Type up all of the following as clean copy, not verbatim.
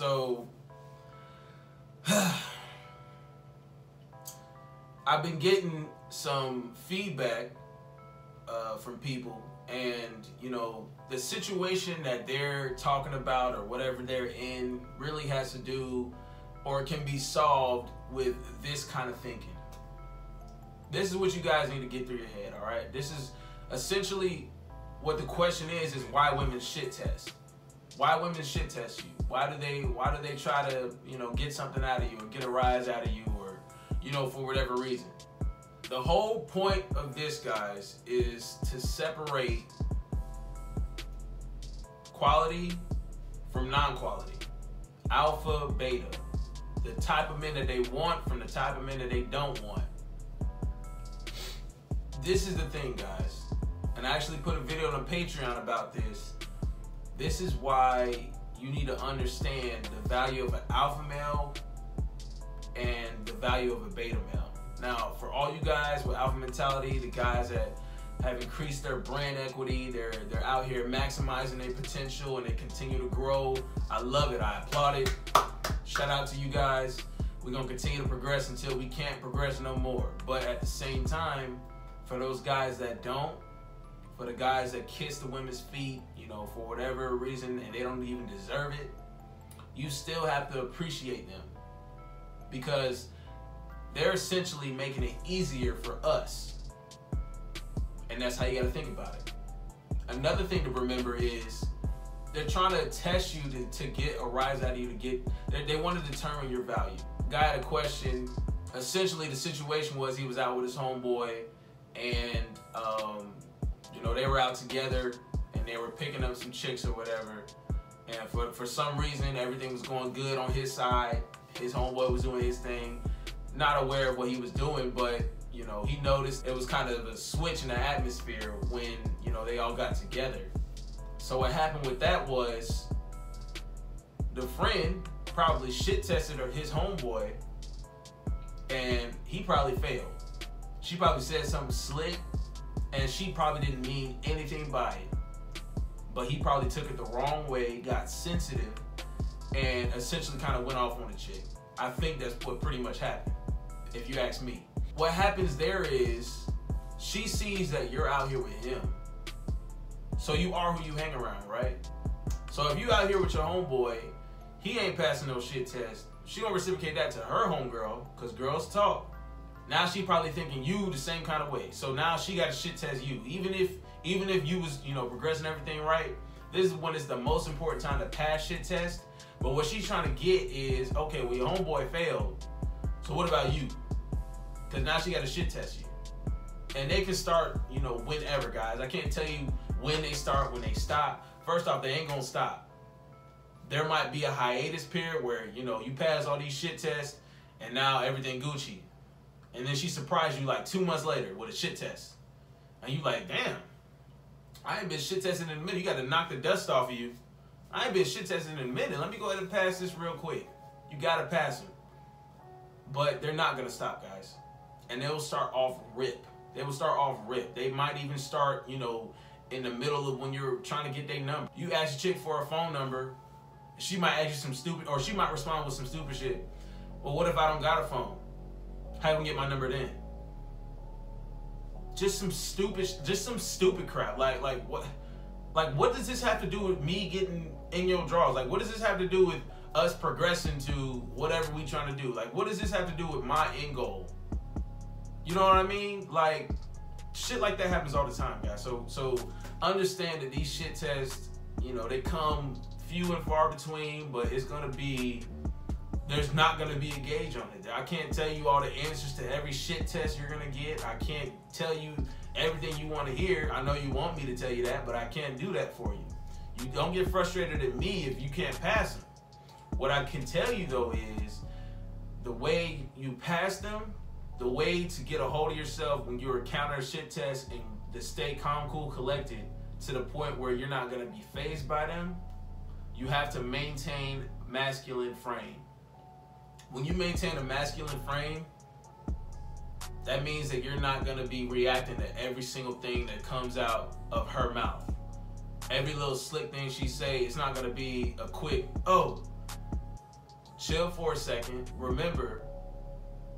So I've been getting some feedback from people, and you know, the situation that they're talking about or whatever they're in really has to do, or can be solved with this kind of thinking. This is what you guys need to get through your head, all right? This is essentially what the question is why women shit test. Why women shit test you? Why do they try to, you know, get something out of you or get a rise out of you, or, you know, for whatever reason? The whole point of this, guys, is to separate quality from non-quality. Alpha, beta. The type of men that they want from the type of men that they don't want. This is the thing, guys. And I actually put a video on Patreon about this. This is why you need to understand the value of an alpha male and the value of a beta male. Now, for all you guys with alpha mentality, the guys that have increased their brand equity, they're out here maximizing their potential and they continue to grow. I love it. I applaud it. Shout out to you guys. We're going to continue to progress until we can't progress no more. But at the same time, for those guys that don't, for the guys that kiss the women's feet, you know, for whatever reason, and they don't even deserve it, you still have to appreciate them, because they're essentially making it easier for us. And that's how you got to think about it. Another thing to remember is they're trying to test you to get a rise out of you, they want to determine your value. Guy had a question. Essentially, the situation was he was out with his homeboy, and you know, they were out together and they were picking up some chicks or whatever, and for some reason everything was going good on his side. His homeboy was doing his thing, not aware of what he was doing, but you know, he noticed it was kind of a switch in the atmosphere when, you know, they all got together. So what happened with that was the friend probably shit tested his homeboy, and he probably failed. She probably said something slick, and she probably didn't mean anything by it. But he probably took it the wrong way, got sensitive, and essentially kind of went off on the chick. I think that's what pretty much happened, if you ask me. What happens there is she sees that you're out here with him. So you are who you hang around, right? So if you out here with your homeboy, he ain't passing no shit test. She gonna reciprocate that to her homegirl, because girls talk. Now she probably thinking you the same kind of way. So now she got to shit test you. Even if you was, you know, progressing everything right, this is when it's the most important time to pass shit test. But what she's trying to get is, okay, well, your homeboy failed, so what about you? Because now she got to shit test you. And they can start, you know, whenever, guys. I can't tell you when they start, when they stop. First off, they ain't gonna stop. There might be a hiatus period where, you know, you pass all these shit tests and now everything Gucci. And then she surprised you like 2 months later with a shit test. And you like, damn, I ain't been shit testing in a minute. You got to knock the dust off of you. I ain't been shit testing in a minute. Let me go ahead and pass this real quick. You got to pass them. But they're not going to stop, guys. And they'll start off rip. They will start off rip. They might even start, you know, in the middle of when you're trying to get their number. You ask your chick for a phone number. She might ask you some stupid, or she might respond with some stupid shit. Well, what if I don't got a phone? How you gonna get my number then? Just some stupid crap. Like what does this have to do with me getting in your drawers? Like, what does this have to do with us progressing to whatever we trying to do? Like, what does this have to do with my end goal? You know what I mean? Like, shit like that happens all the time, guys. So understand that these shit tests, you know, they come few and far between, but it's gonna be, there's not gonna be a gauge on it. I can't tell you all the answers to every shit test you're gonna get. I can't tell you everything you want to hear. I know you want me to tell you that, but I can't do that for you. You don't get frustrated at me if you can't pass them. What I can tell you though is the way you pass them, the way to get a hold of yourself when you're encountering shit tests and to stay calm, cool, collected to the point where you're not gonna be fazed by them, you have to maintain masculine frame. When you maintain a masculine frame, that means that you're not gonna be reacting to every single thing that comes out of her mouth. Every little slick thing she say, it's not gonna be a quick, oh, chill for a second. Remember,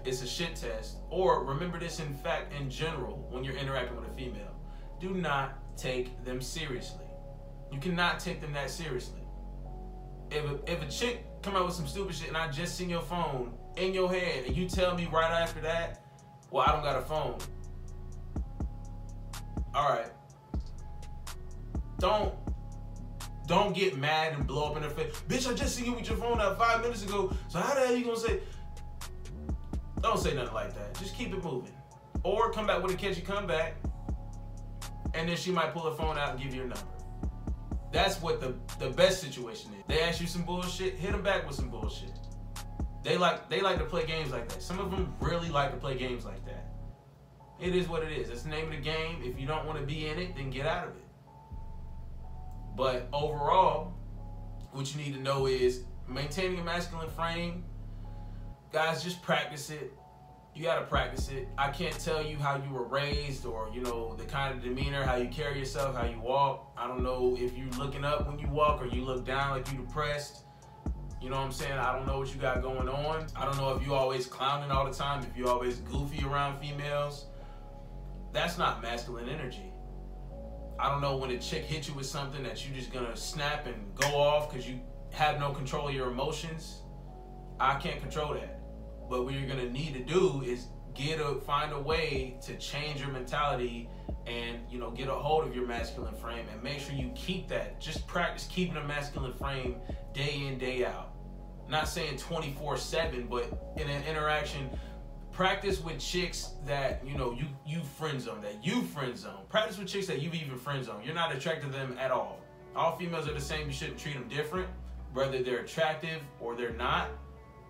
it's a shit test. Or remember this in fact in general when you're interacting with a female. Do not take them seriously. You cannot take them that seriously. If a chick come out with some stupid shit and I just seen your phone in your head and you tell me right after that, well, I don't got a phone. All right. Don't get mad and blow up in her face. Bitch, I just seen you with your phone out 5 minutes ago. So how the hell you gonna say? Don't say nothing like that. Just keep it moving. Or come back with a catchy comeback, and then she might pull her phone out and give you your number. That's what the best situation is. They ask you some bullshit, hit them back with some bullshit. They like to play games like that. Some of them really like to play games like that. It is what it is. It's the name of the game. If you don't want to be in it, then get out of it. But overall, what you need to know is maintaining a masculine frame. Guys, just practice it. You gotta practice it. I can't tell you how you were raised or, you know, the kind of demeanor, how you carry yourself, how you walk. I don't know if you're looking up when you walk or you look down like you depressed. You know what I'm saying? I don't know what you got going on. I don't know if you always clowning all the time, if you always goofy around females. That's not masculine energy. I don't know when a chick hits you with something that you're just gonna snap and go off because you have no control of your emotions. I can't control that. But what you're gonna need to do is find a way to change your mentality and, you know, get a hold of your masculine frame and make sure you keep that. Just practice keeping a masculine frame day in, day out. Not saying 24/7, but in an interaction, practice with chicks that, you know, you friend zone, that you friend zone. Practice with chicks that you've even friend zone. You're not attracted to them at all. All females are the same. You shouldn't treat them different, whether they're attractive or they're not.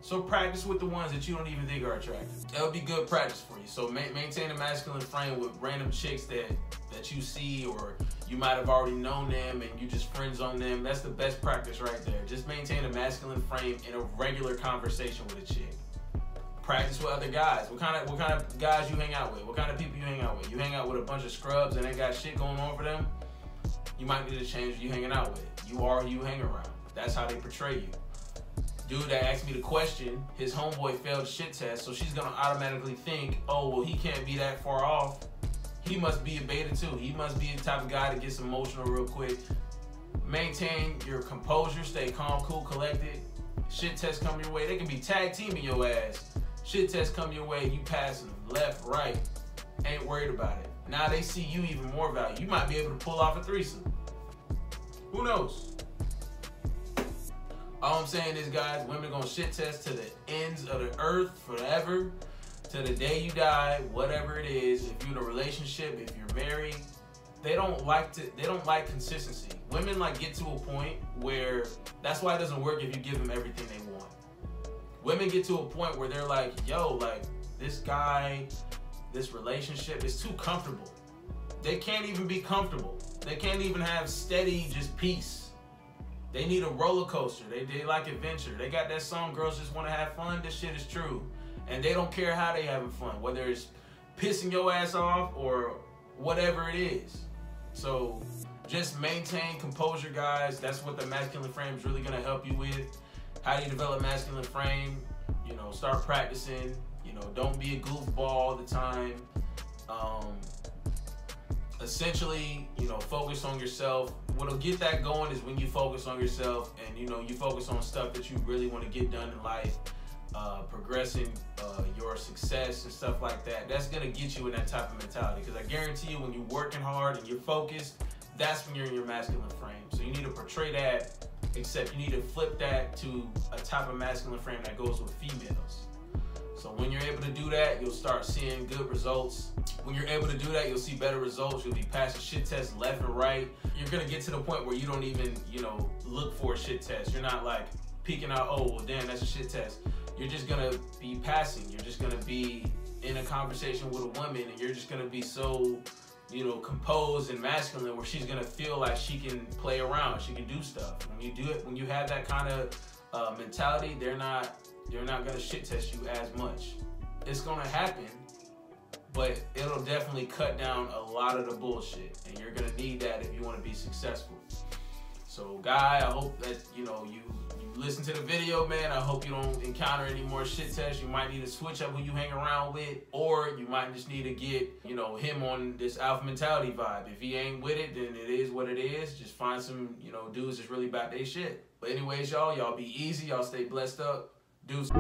So practice with the ones that you don't even think are attractive. That would be good practice for you. So maintain a masculine frame with random chicks that you see, or you might have already known them and you just friends on them. That's the best practice right there. Just maintain a masculine frame in a regular conversation with a chick. Practice with other guys. What kind of guys you hang out with? What kind of people you hang out with? You hang out with a bunch of scrubs and they got shit going on for them? You might need to change who you hanging out with. You are who you hang around. That's how they portray you. Dude that asked me the question, his homeboy failed the shit test, so she's gonna automatically think, oh, well, he can't be that far off. He must be a beta too. He must be the type of guy that gets emotional real quick. Maintain your composure, stay calm, cool, collected. Shit tests come your way. They can be tag teaming your ass. Shit tests come your way, you passing them left, right. Ain't worried about it. Now they see you even more value. You might be able to pull off a threesome. Who knows? All I'm saying is, guys, women gonna shit test to the ends of the earth forever, to the day you die, whatever it is. If you're in a relationship, if you're married, they don't like consistency. Women like get to a point where that's why it doesn't work if you give them everything they want. Women get to a point where they're like, yo, like this guy, this relationship is too comfortable. They can't even be comfortable. They can't even have steady, just peace. They need a roller coaster. They like adventure. They got that song, Girls Just Want to Have Fun. This shit is true. And they don't care how they having fun, whether it's pissing your ass off or whatever it is. So just maintain composure, guys. That's what the masculine frame is really going to help you with. How do you develop masculine frame? You know, start practicing. You know, don't be a goofball all the time. Essentially, you know, focus on yourself. What'll get that going is when you focus on yourself and, you know, you focus on stuff that you really want to get done in life, progressing your success and stuff like that. That's going to get you in that type of mentality, because I guarantee you when you're working hard and you're focused, that's when you're in your masculine frame. So you need to portray that, except you need to flip that to a type of masculine frame that goes with females. So when you're able to do that, you'll start seeing good results. When you're able to do that, you'll see better results. You'll be passing shit tests left and right. You're gonna get to the point where you don't even, you know, look for a shit test. You're not like peeking out, oh, well, damn, that's a shit test. You're just gonna be passing. You're just gonna be in a conversation with a woman, and you're just gonna be so, you know, composed and masculine, where she's gonna feel like she can play around, she can do stuff. When you do it, when you have that kind of mentality, they're not gonna shit test you as much. It's gonna happen, but it'll definitely cut down a lot of the bullshit, and you're gonna need that if you want to be successful. So, guy, I hope that, you know, you listen to the video, man, I hope you don't encounter any more shit tests. You might need to switch up who you hang around with, or you might just need to get, you know, him on this alpha mentality vibe. If he ain't with it, then it is what it is. Just find some, you know, dudes that's really about their shit. But anyways, y'all be easy. Y'all stay blessed up. Deuces.